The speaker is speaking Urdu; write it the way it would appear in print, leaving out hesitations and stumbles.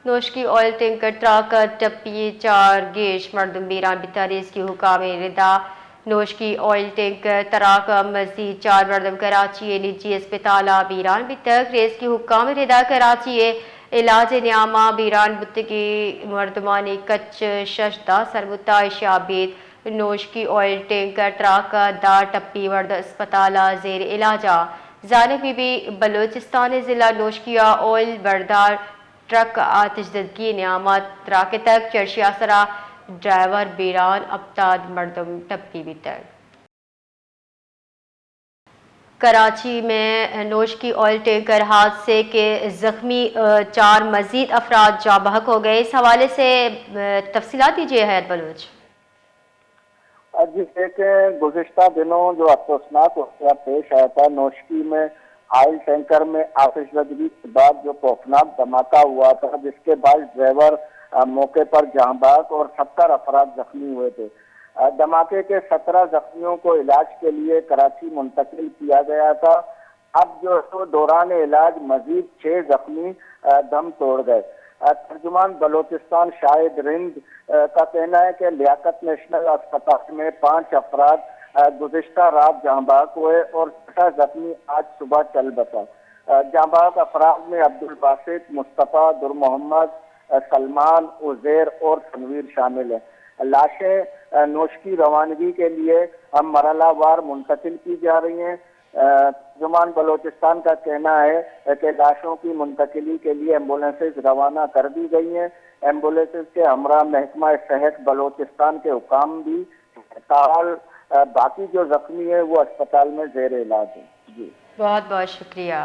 نوشکی آئل ٹینکر ٹرک ٹپی 4 گیش مردم بیران بتاریز کی حکام ردا نوشکی آئل ٹینکر تراک مزید 4 مردم کراچی نجی اسپتال بیران بتک ریز کی حکام ردا کراچی علاج نیامہ بیران بتگی مردمانی کچ ششدہ سربتا شابید نوشکی آئل ٹینکر ٹرک دا ٹپی ورد اسپتال زیر علاجہ زانب بی بی بلوچستان ضلع نوشکیہ آئل بردار ٹرک آتش زدگی نعمت راکے تک چرشیا سرا ڈرائیور بیران ابتاد مردم ٹپی بھی تک کراچی میں نوشکی آئل ٹینکر حادثے کے زخمی 4 مزید افراد جاں بحق ہو گئے۔ اس حوالے سے تفصیلات دیجیے حیات بلوچ۔ جس کہ گزشتہ دنوں جو افسوسناک واقعہ پیش آیا تھا نوشکی میں آئل ٹینکر میں آتش زدگی کے بعد جو خوفناک دھماکہ ہوا تھا جس کے بعد ڈرائیور موقع پر جاں بحق اور 70 افراد زخمی ہوئے تھے۔ دھماکے کے 17 زخمیوں کو علاج کے لیے کراچی منتقل کیا گیا تھا۔ اب جو دوران علاج مزید 6 زخمی دم توڑ گئے۔ ترجمان بلوچستان شاہد رند کا کہنا ہے کہ لیاقت نیشنل اسپتال میں 5 افراد گزشتہ رات جاں بحق ہوئے اور 6 زخمی آج صبح چل بسا۔ جاں بحق افراد میں عبدالباسط، مصطفیٰ، در محمد، سلمان، عزیر اور تنویر شامل ہیں۔ لاشیں نوشکی روانگی کے لیے مرحلہ وار منتقل کی جا رہی ہیں۔ ترجمان بلوچستان کا کہنا ہے کہ لاشوں کی منتقلی کے لیے ایمبولینسز روانہ کر دی گئی ہیں۔ ایمبولینسز کے ہمراہ محکمہ صحت بلوچستان کے حکام بھی تاحال باقی جو زخمی ہیں وہ اسپتال میں زیر علاج ہیں۔ جی بہت بہت شکریہ۔